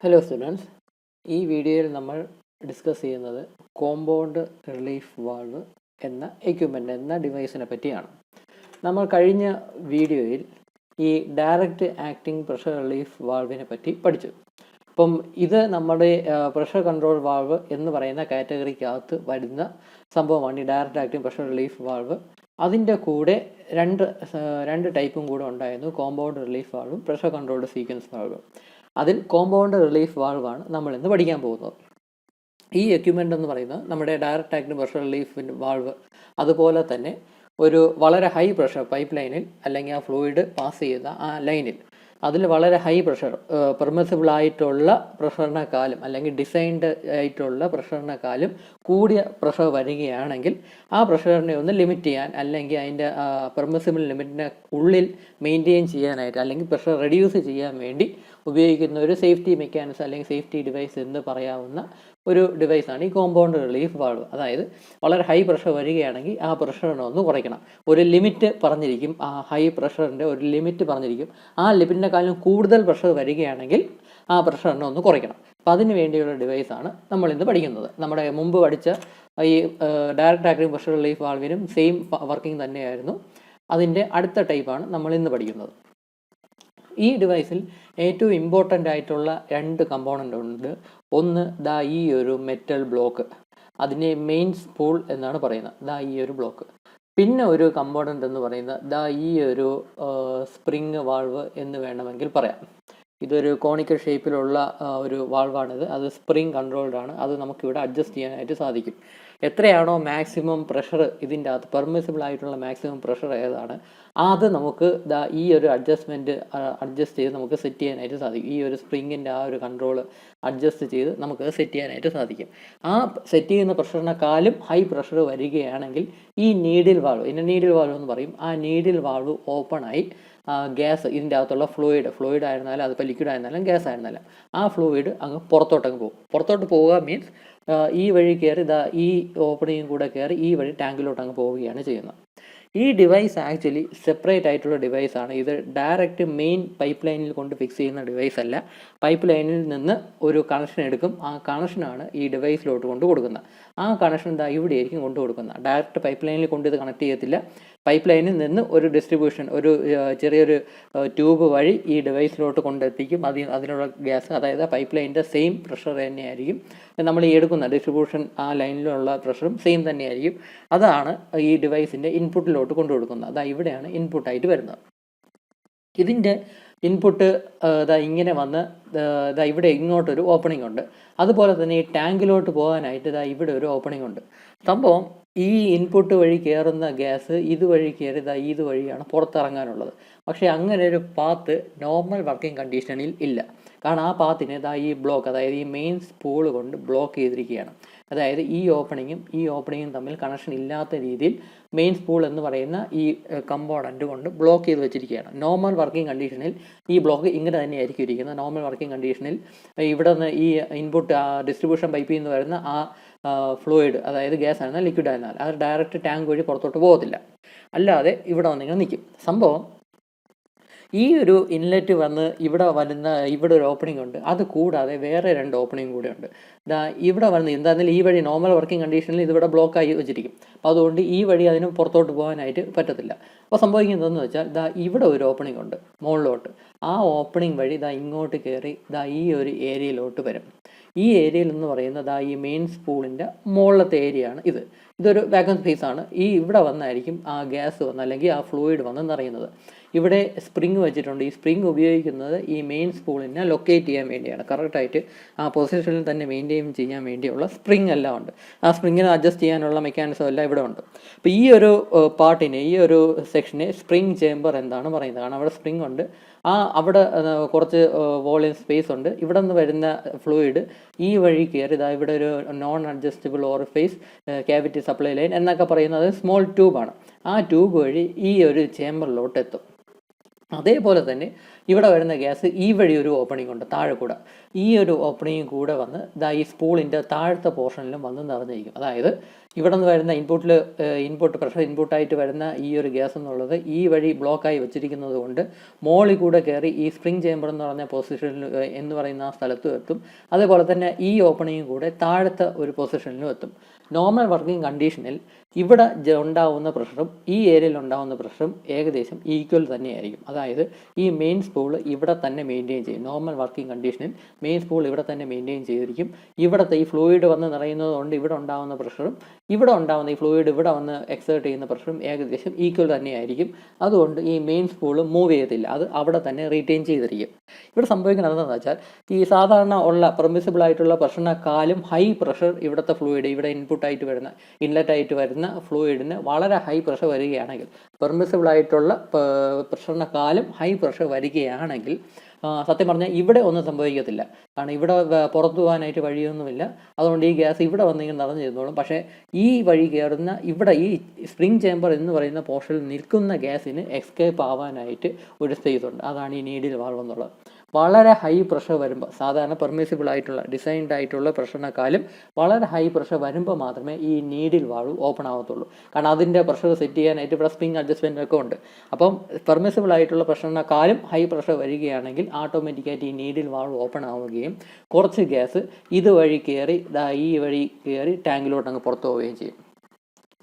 Hello students, ഈ വീഡിയോയിൽ നമ്മൾ ഡിസ്കസ് ചെയ്യുന്നത് കോമ്പൗണ്ട് റിലീഫ് വാൾവ് എന്ന എക്യുപ്മെൻ്റ് എന്ന ഡിവൈസിനെ പറ്റിയാണ്. നമ്മൾ കഴിഞ്ഞ വീഡിയോയിൽ ഈ ഡയറക്റ്റ് ആക്ടിംഗ് പ്രഷർ റിലീഫ് വാൾവിനെ പറ്റി പഠിച്ചു. അപ്പം ഇത് നമ്മുടെ പ്രഷർ കൺട്രോൾ വാൾവ് എന്ന് പറയുന്ന കാറ്റഗറിക്കകത്ത് വരുന്ന സംഭവമാണ് ഈ direct acting pressure relief valve. അതിൻ്റെ കൂടെ രണ്ട് ടൈപ്പും കൂടെ ഉണ്ടായിരുന്നു, കോമ്പൗണ്ട് റിലീഫ് വാൾവും പ്രഷർ കൺട്രോൾഡ് സീക്വൻസ് വാൾവും. അതിൽ കോമ്പൗണ്ട് റിലീഫ് വാൾവാണ് നമ്മൾ ഇന്ന് പഠിക്കാൻ പോകുന്നത്. ഈ എക്യുപ്മെൻ്റ് എന്ന് പറയുന്നത് നമ്മുടെ direct acting pressure relief valve, അതുപോലെ തന്നെ ഒരു വളരെ ഹൈ പ്രഷർ പൈപ്പ് ലൈനിൽ അല്ലെങ്കിൽ ആ ഫ്ലൂയിഡ് പാസ് ചെയ്യുന്ന ആ ലൈനിൽ അതിൽ വളരെ ഹൈ പ്രഷർ പെർമിസിബിൾ ആയിട്ടുള്ള പ്രഷറിനെക്കാളും അല്ലെങ്കിൽ ഡിസൈൻഡ് ആയിട്ടുള്ള പ്രഷറിനെക്കാളും കൂടിയ പ്രഷർ വരികയാണെങ്കിൽ ആ പ്രഷറിനെ ഒന്ന് ലിമിറ്റ് ചെയ്യാൻ അല്ലെങ്കിൽ അതിൻ്റെ പെർമിസിബിൾ ലിമിറ്റിനെ ഉള്ളിൽ മെയിൻറ്റെയിൻ ചെയ്യാനായിട്ട് അല്ലെങ്കിൽ പ്രഷർ റെഡ്യൂസ് ചെയ്യാൻ വേണ്ടി ഉപയോഗിക്കുന്ന ഒരു സേഫ്റ്റി മെക്കാനിസം അല്ലെങ്കിൽ സേഫ്റ്റി ഡിവൈസ് എന്ന് പറയാവുന്ന ഒരു ഡിവൈസാണ് ഈ കോമ്പൗണ്ട് റിലീഫ് വാൾവ്. അതായത് വളരെ ഹൈ പ്രഷർ വരികയാണെങ്കിൽ ആ പ്രഷറിനെ ഒന്ന് കുറയ്ക്കണം, ഒരു ലിമിറ്റ് പറഞ്ഞിരിക്കും, ആ ഹൈ പ്രഷറിൻ്റെ ഒരു ലിമിറ്റ് പറഞ്ഞിരിക്കും. ആ ലിമിറ്റിനെക്കാളും കൂടുതൽ പ്രഷർ വരികയാണെങ്കിൽ ആ പ്രഷറിനെ ഒന്ന് കുറയ്ക്കണം. അപ്പം അതിന് വേണ്ടിയുള്ള ഡിവൈസാണ് നമ്മൾ ഇന്ന് പഠിക്കുന്നത്. നമ്മുടെ മുമ്പ് പഠിച്ച ഈ ഡയറക്റ്റ് ആക്ടിംഗ് പ്രഷർ റിലീഫ് വാൾവിനും സെയിം വർക്കിംഗ് തന്നെയായിരുന്നു. അതിൻ്റെ അടുത്ത ടൈപ്പാണ് നമ്മൾ ഇന്ന് പഠിക്കുന്നത്. ഈ ഡിവൈസിൽ ഏറ്റവും ഇമ്പോർട്ടൻ്റ് ആയിട്ടുള്ള രണ്ട് കമ്പോണൻ്റ് ഉണ്ട്. ഒന്ന് ഈ ഒരു മെറ്റൽ ബ്ലോക്ക്, അതിനെ മെയിൻ സ്പൂൾ എന്നാണ് പറയുന്നത്, ഈ ഒരു ബ്ലോക്ക്. പിന്നെ ഒരു കമ്പോണൻ്റ് എന്ന് പറയുന്നത് ഈ ഒരു സ്പ്രിങ് വാൾവ് എന്ന് വേണമെങ്കിൽ പറയാം. ഇതൊരു കോണിക്കൽ ഷേപ്പിലുള്ള ഒരു വാൾവാണിത്. അത് സ്പ്രിങ് കൺട്രോൾഡ് ആണ്. അത് നമുക്കിവിടെ അഡ്ജസ്റ്റ് ചെയ്യാനായിട്ട് സാധിക്കും. എത്രയാണോ മാക്സിമം പ്രഷർ ഇതിൻ്റെ അകത്ത് പെർമിസിബിൾ ആയിട്ടുള്ള മാക്സിമം പ്രഷർ ഏതാണ് അത് നമുക്ക് ഈ ഒരു അഡ്ജസ്റ്റ് ചെയ്ത് നമുക്ക് സെറ്റ് ചെയ്യാനായിട്ട് സാധിക്കും. ഈ ഒരു സ്പ്രിങ്ങിൻ്റെ ആ ഒരു കൺട്രോൾ അഡ്ജസ്റ്റ് ചെയ്ത് നമുക്ക് സെറ്റ് ചെയ്യാനായിട്ട് സാധിക്കും. ആ സെറ്റ് ചെയ്യുന്ന പ്രഷറിനെക്കാളും ഹൈ പ്രഷർ വരികയാണെങ്കിൽ ഈ നീഡിൽ വാൾവ് എന്ന് പറയും. ആ നീഡിൽ വാൾവ് ഓപ്പണായി ഗ്യാസ് ഇതിൻ്റെ അകത്തുള്ള ഫ്ലൂയിഡ് ആയിരുന്നാലും അതിപ്പോൾ ലിക്വിഡ് ആയിരുന്നാലും ഗ്യാസ് ആയിരുന്നാലും ആ ഫ്ലൂയിഡ് അങ്ങ് പുറത്തോട്ടങ്ങ് പോകും. പുറത്തോട്ട് പോവുക മീൻസ് ഈ വഴി കയറി ഈ ഓപ്പണിങ്ങും കൂടെ കയറി ഈ വഴി ടാങ്കിലോട്ട് അങ്ങ് പോവുകയാണ് ചെയ്യുന്നത്. ഈ ഡിവൈസ് ആക്ച്വലി സെപ്പറേറ്റ് ആയിട്ടുള്ള ഡിവൈസാണ്. ഇത് ഡയറക്റ്റ് മെയിൻ പൈപ്പ് ലൈനിൽ കൊണ്ട് ഫിക്സ് ചെയ്യുന്ന ഡിവൈസ് അല്ല. പൈപ്പ് ലൈനിൽ നിന്ന് ഒരു കണക്ഷൻ എടുക്കും, ആ കണക്ഷനാണ് ഈ ഡിവൈസിലോട്ട് കൊണ്ട് കൊടുക്കുന്നത്. ആ കണക്ഷൻ ഇവിടെ ആയിരിക്കും കൊണ്ട് കൊടുക്കുന്നത്. ഡയറക്റ്റ് പൈപ്പ് ലൈനിൽ കൊണ്ട് ഇത് കണക്ട് ചെയ്യത്തില്ല. പൈപ്പ് ലൈനിൽ നിന്ന് ഒരു ഡിസ്ട്രിബ്യൂഷൻ, ഒരു ചെറിയൊരു ട്യൂബ് വഴി ഈ ഡിവൈസിലോട്ട് കൊണ്ടെത്തിക്കും. അതിനുള്ള ഗ്യാസ്, അതായത് പൈപ്പ് ലൈനിൻ്റെ സെയിം പ്രഷർ തന്നെയായിരിക്കും നമ്മൾ ഈ എടുക്കുന്ന ഡിസ്ട്രിബ്യൂഷൻ ആ ലൈനിലുള്ള പ്രഷറും സെയിം തന്നെയായിരിക്കും. അതാണ് ഈ ഡിവൈസിൻ്റെ ഇൻപുട്ടിലോട്ട് കൊണ്ടു കൊടുക്കുന്നത്. ഇവിടെയാണ് ഇൻപുട്ടായിട്ട് വരുന്നത്. ഇതിൻ്റെ ഇൻപുട്ട് ഇങ്ങനെ വന്ന് ഇവിടെ ഇങ്ങോട്ടൊരു ഓപ്പണിംഗ് ഉണ്ട്. അതുപോലെ തന്നെ ഈ ടാങ്കിലോട്ട് പോകാനായിട്ട് ഇവിടെ ഒരു ഓപ്പണിംഗ് ഉണ്ട്. സംഭവം ഈ ഇൻപുട്ട് വഴി കയറുന്ന ഗ്യാസ് ഇതുവഴി കയറി ഇതുവഴിയാണ് പുറത്തിറങ്ങാനുള്ളത്. പക്ഷേ അങ്ങനെ ഒരു പാത്ത് നോർമൽ വർക്കിംഗ് കണ്ടീഷനിൽ ഇല്ല. കാരണം ആ പാത്തിനെ ഈ ബ്ലോക്ക്, അതായത് ഈ മെയിൻ സ്പൂൾ കൊണ്ട് ബ്ലോക്ക് ചെയ്തിരിക്കുകയാണ്. അതായത് ഈ ഓപ്പണിങ്ങും തമ്മിൽ കണക്ഷൻ ഇല്ലാത്ത രീതിയിൽ മെയിൻ സ്പൂൾ എന്ന് പറയുന്ന ഈ കമ്പോണൻ്റ് കൊണ്ട് ബ്ലോക്ക് ചെയ്ത് വെച്ചിരിക്കുകയാണ്. നോർമൽ വർക്കിംഗ് കണ്ടീഷനിൽ ഈ ബ്ലോക്ക് ഇങ്ങനെ തന്നെയായിരിക്കും ഇരിക്കുന്നത്. നോർമൽ വർക്കിംഗ് കണ്ടീഷനിൽ ഇവിടെ നിന്ന് ഈ ഇൻപുട്ട് ഡിസ്ട്രിബ്യൂഷൻ പൈപ്പിൽ നിന്ന് വരുന്ന ആ ഫ്ലൂയിഡ്, അതായത് ഗ്യാസ് ആയിരുന്നാൽ ലിക്വിഡ് ആയിരുന്നാൽ അത് ഡയറക്റ്റ് ടാങ്ക് വഴി പുറത്തോട്ട് പോകത്തില്ല, അല്ലാതെ ഇവിടെ വന്നിങ്ങനെ നിൽക്കും. സംഭവം ഈ ഒരു ഇൻലെറ്റ് വന്ന് ഇവിടെ ഒരു ഓപ്പണിംഗ് ഉണ്ട്. അത് കൂടാതെ വേറെ രണ്ട് ഓപ്പണിംഗ് കൂടെ ഉണ്ട്. ഇവിടെ വന്ന് എന്താണെങ്കിലും ഈ വഴി നോർമൽ വർക്കിംഗ് കണ്ടീഷനിൽ ഇതിവിടെ ബ്ലോക്കായി വെച്ചിരിക്കും. അപ്പോൾ അതുകൊണ്ട് ഈ വഴി അതിന് പുറത്തോട്ട് പോകാനായിട്ട് പറ്റത്തില്ല. അപ്പോൾ സംഭവിക്കുന്നതെന്ന് വെച്ചാൽ ഇവിടെ ഒരു ഓപ്പണിംഗ് ഉണ്ട് മുകളിലോട്ട്. ആ ഓപ്പണിംഗ് വഴി ഇങ്ങോട്ട് കയറി ഈ ഒരു ഏരിയയിലോട്ട് വരും. ഈ ഏരിയയിൽ എന്ന് പറയുന്നത് ഈ മെയിൻ സ്പൂളിൻ്റെ മുകളിലത്തെ ഏരിയ ആണ് ഇത്. ഇതൊരു വാക്വം സ്പേസ് ആണ്. ഇവിടെ വന്നായിരിക്കും ആ ഗ്യാസ് വന്ന് അല്ലെങ്കിൽ ആ ഫ്ലൂയിഡ് വന്ന് നിറയുന്നത്. ഇവിടെ സ്പ്രിങ് വെച്ചിട്ടുണ്ട്. ഈ സ്പ്രിങ് ഉപയോഗിക്കുന്നത് ഈ മെയിൻ സ്പൂളിനെ ലൊക്കേറ്റ് ചെയ്യാൻ വേണ്ടിയാണ്. കറക്റ്റായിട്ട് ആ പൊസിഷനിൽ തന്നെ മെയിൻറ്റെയിൻ ചെയ്യാൻ വേണ്ടിയുള്ള സ്പ്രിങ് എല്ലാം ഉണ്ട്. ആ സ്പ്രിങ്ങിനെ അഡ്ജസ്റ്റ് ചെയ്യാനുള്ള മെക്കാനിസം എല്ലാം ഇവിടെ ഉണ്ട്. അപ്പോൾ ഈ ഒരു പാർട്ടിനെ, ഈ ഒരു സെക്ഷനെ സ്പ്രിങ് ചേംബർ എന്താണ് പറയുന്നത്. കാരണം അവിടെ സ്പ്രിങ് ഉണ്ട്. അവിടെ കുറച്ച് വോളിയം സ്പേസ് ഉണ്ട്. ഇവിടെ നിന്ന് വരുന്ന ഫ്ലൂയിഡ് ഈ വഴി കയറി ഇവിടെ ഒരു non adjustable orifice cavity supply line എന്നൊക്കെ പറയുന്നത് സ്മോൾ ട്യൂബാണ്. ആ ട്യൂബ് വഴി ഈ ഒരു ചേംബറിലോട്ട് എത്തും. അതേപോലെ തന്നെ ഇവിടെ വരുന്ന ഗ്യാസ് ഈ വഴി ഒരു ഓപ്പണിംഗ് ഉണ്ട് താഴെ കൂടെ, ഈ ഒരു ഓപ്പണിംഗ് കൂടെ വന്ന് ഈ സ്പൂളിൻ്റെ താഴത്തെ പോർഷനിലും വന്ന് നിറഞ്ഞിരിക്കും. അതായത് ഇവിടെ നിന്ന് വരുന്ന ഇൻപുട്ട് പ്രഷർ ഇൻപുട്ടായിട്ട് വരുന്ന ഈ ഒരു ഗ്യാസ് എന്നുള്ളത് ഈ വഴി ബ്ലോക്കായി വെച്ചിരിക്കുന്നത് കൊണ്ട് മോളിൽ കൂടെ കയറി ഈ സ്പ്രിംഗ് ചേമ്പർ എന്ന് പറഞ്ഞ പൊസിഷനിൽ എന്ന് പറയുന്ന ആ സ്ഥലത്തും എത്തും. അതേപോലെ തന്നെ ഈ ഓപ്പണിംഗ് കൂടെ താഴത്തെ ഒരു പൊസിഷനിലും എത്തും. നോർമൽ വർക്കിംഗ് കണ്ടീഷനിൽ ഇവിടെ ഉണ്ടാവുന്ന പ്രഷറും ഈ ഏരിയയിൽ ഉണ്ടാവുന്ന പ്രഷറും ഏകദേശം ഈക്വൽ തന്നെയായിരിക്കും. അതായത് ഈ മെയിൻ സ്പൂൾ ഇവിടെ തന്നെ മെയിൻറ്റെയിൻ ചെയ്യും. നോർമൽ വർക്കിംഗ് കണ്ടീഷനിൽ മെയിൻ സ്പൂൾ ഇവിടെ തന്നെ മെയിൻറ്റെയിൻ ചെയ്തിരിക്കും. ഇവിടുത്തെ ഈ ഫ്ലൂയിഡ് വന്ന് നിറയുന്നത് കൊണ്ട് ഇവിടെ ഉണ്ടാകുന്ന പ്രഷറും ഇവിടെ ഉണ്ടാകുന്ന ഈ ഫ്ലൂയിഡ് ഇവിടെ വന്ന് എക്സേർട്ട് ചെയ്യുന്ന പ്രഷറും ഏകദേശം ഈക്വൽ തന്നെയായിരിക്കും. അതുകൊണ്ട് ഈ മെയിൻ സ്പൂൾ മൂവ് ചെയ്യത്തില്ല, അത് അവിടെ തന്നെ റീറ്റെയിൻ ചെയ്തിരിക്കും. ഇവിടെ സംഭവിക്കുന്നത് എന്താണെന്ന് വെച്ചാൽ ഈ സാധാരണ ഉള്ള പെർമിസിബിൾ ആയിട്ടുള്ള പ്രഷറിനെക്കാളും ഹൈ പ്രഷർ ഇവിടുത്തെ ഫ്ലൂയിഡ് ഇവിടെ ഇൻലെറ്റായിട്ട് വരുന്ന ഫ്ലൂയിഡിന് വളരെ ഹൈ പ്രഷർ വരികയാണെങ്കിൽ, പെർമിസിബിൾ ആയിട്ടുള്ള പ്രഷറിനെക്കാളും ഹൈ പ്രഷർ വരികയാണെങ്കിൽ സത്യം പറഞ്ഞാൽ ഇവിടെ ഒന്നും സംഭവിക്കത്തില്ല. കാരണം ഇവിടെ പുറത്തു പോകാനായിട്ട് വഴിയൊന്നുമില്ല. അതുകൊണ്ട് ഈ ഗ്യാസ് ഇവിടെ വന്നിങ്ങനെ നിറഞ്ഞിരുന്നോളും. പക്ഷേ ഈ വഴി കയറുന്ന ഇവിടെ ഈ സ്പ്രിംഗ് ചേമ്പർ എന്ന് പറയുന്ന പോർഷനിൽ നിൽക്കുന്ന ഗ്യാസിന് എസ്കേപ്പ് ആവാനായിട്ട് ഒരു സ്പേസ് ഉണ്ട്. അതാണ് ഈ നീഡിൽ വാൾവ് എന്നുള്ളത്. വളരെ ഹൈ പ്രഷർ വരുമ്പോൾ, സാധാരണ പെർമിസിബിൾ ആയിട്ടുള്ള ഡിസൈൻഡ് ആയിട്ടുള്ള പ്രഷറിനെക്കാളും വളരെ ഹൈ പ്രഷർ വരുമ്പോൾ മാത്രമേ ഈ നീഡിൽ വാൾവ് ഓപ്പൺ ആവത്തുള്ളൂ. കാരണം അതിൻ്റെ പ്രഷർ സെറ്റ് ചെയ്യാനായിട്ട് ഇവിടെ സ്പ്രിംഗ് അഡ്ജസ്റ്റ്മെൻ്റ് ഒക്കെ ഉണ്ട്. അപ്പം പെർമിസിബിൾ ആയിട്ടുള്ള പ്രഷറിനെക്കാളും ഹൈ പ്രഷർ വരികയാണെങ്കിൽ ഓട്ടോമാറ്റിക്കായിട്ട് ഈ നീഡിൽ വാൾവ് ഓപ്പൺ ആവുകയും കുറച്ച് ഗ്യാസ് ഇതുവഴി കയറി ഈ വഴി കയറി ടാങ്കിലോട്ട് അങ്ങ് പുറത്തു പോവുകയും ചെയ്യും.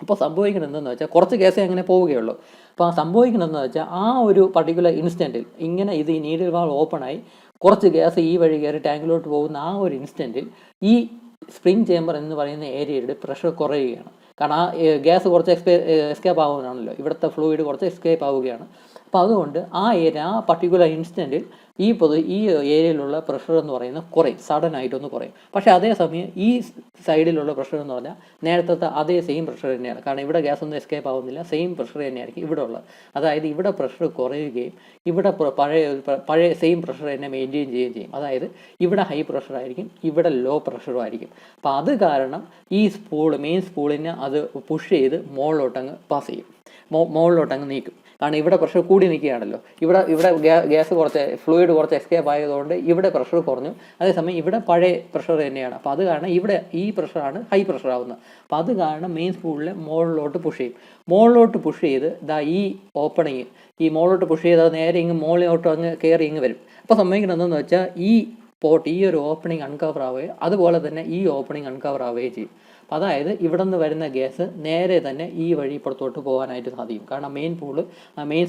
അപ്പോൾ സംഭവിക്കുന്നത് എന്തെന്ന് വെച്ചാൽ കുറച്ച് ഗ്യാസേ അങ്ങനെ പോവുകയുള്ളൂ. അപ്പോൾ സംഭവിക്കുന്നതെന്ന് വെച്ചാൽ ആ ഒരു പർട്ടിക്കുലർ ഇൻസ്റ്റൻറ്റിൽ ഇങ്ങനെ ഈ നീഡിൽ വാൾവ് ഓപ്പണായി കുറച്ച് ഗ്യാസ് ഈ വഴി കയറി ടാങ്കിലോട്ട് പോകുന്ന ആ ഒരു ഇൻസ്റ്റൻറ്റിൽ ഈ സ്പ്രിംഗ് ചേമ്പർ എന്ന് പറയുന്ന ഏരിയയുടെ പ്രഷർ കുറയുകയാണ്. കാരണം ആ ഗ്യാസ് കുറച്ച് എസ്കേപ്പ് ആവുകയാണല്ലോ, ഇവിടുത്തെ ഫ്ലൂയിഡ് കുറച്ച് എസ്കേപ്പ് ആവുകയാണ്. അപ്പോൾ അതുകൊണ്ട് ആ പർട്ടിക്കുലർ ഇൻസ്റ്റൻറ്റിൽ ഈ ഏരിയയിലുള്ള പ്രഷർ എന്ന് പറയുന്നത് കുറയും, സഡൻ ആയിട്ടൊന്ന് കുറയും. പക്ഷേ അതേസമയം ഈ സൈഡിലുള്ള പ്രഷർ എന്ന് പറഞ്ഞാൽ നേരത്തെ അതേ സെയിം പ്രഷർ തന്നെയാണ്. കാരണം ഇവിടെ ഗ്യാസ് ഒന്നും എസ്കേപ്പ് ആവുന്നില്ല, സെയിം പ്രഷർ തന്നെയായിരിക്കും ഇവിടെ ഉള്ളത്. അതായത് ഇവിടെ പ്രഷർ കുറയുകയും ഇവിടെ പഴയ സെയിം പ്രഷർ തന്നെ മെയിൻറ്റെയിൻ ചെയ്യുകയും ചെയ്യും. അതായത് ഇവിടെ ഹൈ പ്രഷർ ആയിരിക്കും, ഇവിടെ ലോ പ്രഷറും ആയിരിക്കും. അപ്പോൾ അത് കാരണം ഈ മെയിൻ സ്പൂളിനെ അത് പുഷ് ചെയ്ത് മുകളിലോട്ടങ്ങ് പാസ് ചെയ്യും, മുകളിലോട്ടങ്ങ് നീക്കും. കാരണം ഇവിടെ പ്രഷർ കൂടി നിൽക്കുകയാണല്ലോ. ഇവിടെ ഗ്യാസ് കുറച്ച് ഫ്ലൂയിഡ് കുറച്ച് എസ്കേപ്പ് ആയതുകൊണ്ട് ഇവിടെ പ്രഷർ കുറഞ്ഞു. അതേസമയം ഇവിടെ പഴയ പ്രഷർ തന്നെയാണ്. അപ്പോൾ അത് കാരണം ഇവിടെ ഈ പ്രഷറാണ് ഹൈ പ്രഷർ ആവുന്നത്. അപ്പോൾ അത് കാരണം മെയിൻ സ്പൂളിൽ മുകളിലോട്ട് പുഷ് ചെയ്യും. മുകളിലോട്ട് പുഷ് ചെയ്ത് ഈ ഓപ്പണിങ് ഈ മുകളിലോട്ട് പുഷ് ചെയ്ത് അത് നേരെ ഇങ്ങ് മുകളിലോട്ട് അങ്ങ് കയറി ഇങ്ങ് വരും. അപ്പോൾ സംഭവിക്കുന്നത് എന്താണെന്ന് വെച്ചാൽ ഈ ഒരു ഓപ്പണിങ് അൺകവർ ആവുകയും അതുപോലെ തന്നെ ഈ ഓപ്പണിങ് അൺകവർ ആവുകയും ചെയ്യും. അതായത് ഇവിടെ നിന്ന് വരുന്ന ഗ്യാസ് നേരെ തന്നെ ഈ വഴി പുറത്തോട്ട് പോകാനായിട്ട് സാധിക്കും. കാരണം മെയിൻ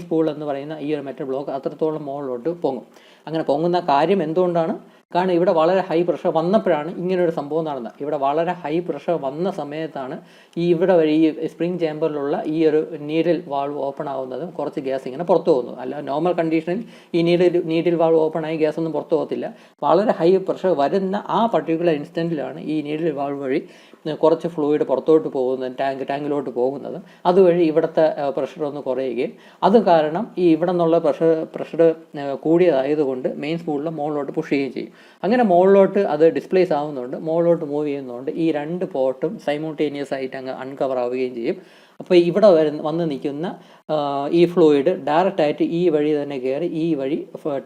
സ്പൂൾ എന്ന് പറയുന്ന ഈ ഒരു മെറ്റൽ ബ്ലോക്ക് അത്രത്തോളം മുകളിലോട്ട് പൊങ്ങും. അങ്ങനെ പൊങ്ങുന്ന കാര്യം എന്തുകൊണ്ടാണ്? കാരണം ഇവിടെ വളരെ ഹൈ പ്രഷർ വന്നപ്പോഴാണ് ഇങ്ങനൊരു സംഭവം നടന്നത്. ഇവിടെ വളരെ ഹൈ പ്രഷർ വന്ന സമയത്താണ് ഇവിടെ വഴി ഈ സ്പ്രിംഗ് ചേമ്പറിലുള്ള ഈ ഒരു നീഡിൽ വാൾവ് ഓപ്പൺ ആവുന്നതും കുറച്ച് ഗ്യാസ് ഇങ്ങനെ പുറത്തു പോകുന്നു. അല്ല നോർമൽ കണ്ടീഷനിൽ ഈ നീഡിൽ വാൾവ് ഓപ്പൺ ആയി ഗ്യാസ് ഒന്നും പുറത്തു പോകത്തില്ല. വളരെ ഹൈ പ്രഷർ വരുന്ന ആ പർട്ടിക്കുലർ ഇൻസ്റ്റൻറ്റിലാണ് ഈ നീഡിൽ വാൾവ് വഴി കുറച്ച് ഫ്ലൂയിഡ് പുറത്തോട്ട് പോകുന്നതും ടാങ്കിലോട്ട് പോകുന്നതും അതുവഴി ഇവിടുത്തെ പ്രഷർ ഒന്ന് കുറയുകയും അത് കാരണം ഈ ഇവിടെ നിന്നുള്ള പ്രഷർ കൂടിയതായതുകൊണ്ട് മെയിൻ സ്പൂളിൽ മുകളിലോട്ട് പുഷ് ചെയ്യുകയും ചെയ്യും. അങ്ങനെ മുകളിലോട്ട് അത് ഡിസ്പ്ലേസ് ആവുന്നുണ്ട്, മുകളിലോട്ട് മൂവ് ചെയ്യുന്നതുകൊണ്ട് ഈ രണ്ട് പോർട്ടും സൈമൾട്ടേനിയസ് ആയിട്ട് അങ്ങ് അൺകവർ ആവുകയും ചെയ്യും. അപ്പോൾ ഇവിടെ വന്ന് നിൽക്കുന്ന ഈ ഫ്ലൂയിഡ് ഡയറക്റ്റായിട്ട് ഈ വഴി തന്നെ കയറി ഈ വഴി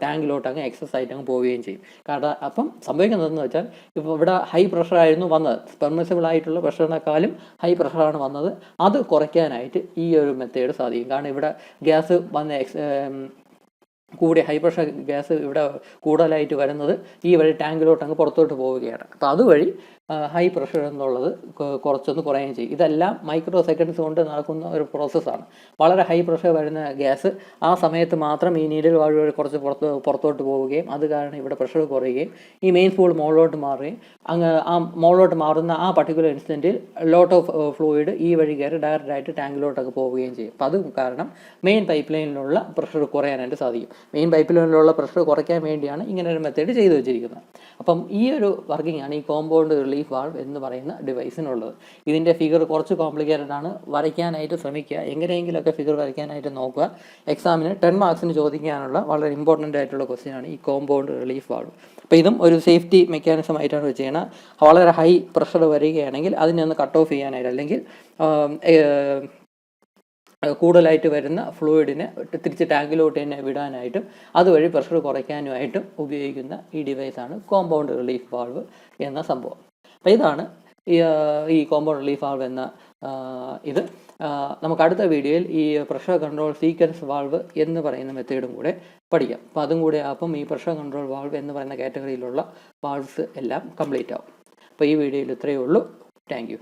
ടാങ്കിലോട്ട് അങ്ങ് എക്സസ് ആയിട്ട് അങ്ങ് പോവുകയും ചെയ്യും. കാരണം അപ്പം സംഭവിക്കുന്നതെന്ന് വെച്ചാൽ ഇപ്പോൾ ഇവിടെ ഹൈ പ്രഷറായിരുന്നു വന്നത്, പെർമിസിബിൾ ആയിട്ടുള്ള പ്രഷറിനേക്കാളും ഹൈ പ്രഷറാണ് വന്നത്. അത് കുറയ്ക്കാനായിട്ട് ഈ ഒരു മെത്തേഡ് സാധിക്കും. കാരണം ഇവിടെ ഗ്യാസ് കൂടിയ ഹൈ പ്രഷർ ഗ്യാസ് ഇവിടെ കൂടുതലായിട്ട് വരുന്നത് ഈ വഴി ടാങ്കിലോട്ട് അങ്ങ് പുറത്തോട്ട് പോവുകയാണ്. അപ്പോൾ അതുവഴി ഹൈ പ്രഷർ എന്നുള്ളത് കുറച്ചൊന്ന് കുറയുകയും ചെയ്യും. ഇതെല്ലാം മൈക്രോ സെക്കൻഡ്സ് കൊണ്ട് നടക്കുന്ന ഒരു പ്രോസസ്സാണ്. വളരെ ഹൈ പ്രഷർ വരുന്ന ഗ്യാസ് ആ സമയത്ത് മാത്രം ഈ നീഡിൽ വാൾവ് വഴി കുറച്ച് പുറത്തോട്ട് പോവുകയും അത് കാരണം ഇവിടെ പ്രഷർ കുറയുകയും ഈ മെയിൻ സ്പൂൾ മുകളിലോട്ട് മാറുകയും ആ മുകളിലോട്ട് മാറുന്ന ആ പർട്ടിക്കുലർ ഇൻസ്റ്റൻറ്റിൽ ലോട്ട് ഓഫ് ഫ്ലൂയിഡ് ഈ വഴി കയറി ഡയറക്റ്റായിട്ട് ടാങ്കിലോട്ടൊക്കെ പോവുകയും ചെയ്യും. അപ്പോൾ അത് കാരണം മെയിൻ പൈപ്പ് ലൈനിലുള്ള പ്രഷർ കുറയാനായിട്ട് സാധിക്കും. മെയിൻ പൈപ്പ് ലൈനിലുള്ള പ്രഷർ കുറയ്ക്കാൻ വേണ്ടിയാണ് ഇങ്ങനെ ഒരു മെത്തേഡ് ചെയ്തു വെച്ചിരിക്കുന്നത്. അപ്പം ഈ ഒരു വർക്കിംഗ് ആണ് ഈ കോമ്പൗണ്ട് റിലീഫ് വാൾവ് എന്ന് പറയുന്ന ഡിവൈസിനുള്ളത്. ഇതിൻ്റെ ഫിഗർ കുറച്ച് കോംപ്ലിക്കേറ്റഡ് ആണ്, വരയ്ക്കാനായിട്ട് ശ്രമിക്കുക, എങ്ങനെയെങ്കിലുമൊക്കെ ഫിഗർ വരയ്ക്കാനായിട്ട് നോക്കുക. എക്സാമിന് 10 മാർക്സിന് ചോദിക്കാനുള്ള വളരെ ഇമ്പോർട്ടൻ്റ് ആയിട്ടുള്ള ക്വസ്റ്റ്യൻ ആണ് ഈ കോമ്പൗണ്ട് റിലീഫ് വാൾവ്. അപ്പോൾ ഇതും ഒരു സേഫ്റ്റി മെക്കാനിസം ആയിട്ടാണ് വെച്ചിരിക്കുന്നത്. വളരെ ഹൈ പ്രഷർ വരികയാണെങ്കിൽ അതിനെ ഒന്ന് കട്ട് ഓഫ് ചെയ്യാനായിട്ട് അല്ലെങ്കിൽ കൂടുതലായിട്ട് വരുന്ന ഫ്ലൂയിഡിനെ തിരിച്ച് ടാങ്കിലോട്ട് തന്നെ വിടാനായിട്ടും അതുവഴി പ്രഷർ കുറയ്ക്കാനുമായിട്ടും ഉപയോഗിക്കുന്ന ഈ ഡിവൈസാണ് കോമ്പൗണ്ട് റിലീഫ് വാൾവ് എന്ന സംഭവം. അപ്പോൾ ഇതാണ് ഈ കോമ്പൗണ്ട് റിലീഫ് വാൾവ് എന്ന ഇത്. നമുക്ക് അടുത്ത വീഡിയോയിൽ ഈ പ്രഷർ കൺട്രോൾ സീക്വൻസ് വാൾവ് എന്ന് പറയുന്ന മെത്തേഡും കൂടെ പഠിക്കാം. അപ്പോൾ അതും കൂടെ അപ്പം ഈ പ്രഷർ കൺട്രോൾ വാൾവ് എന്ന് പറയുന്ന കാറ്റഗറിയിലുള്ള വാൾവ്സ് എല്ലാം കംപ്ലീറ്റ് ആവും. അപ്പോൾ ഈ വീഡിയോയിൽ ഇത്രയേ ഉള്ളൂ. Thank you.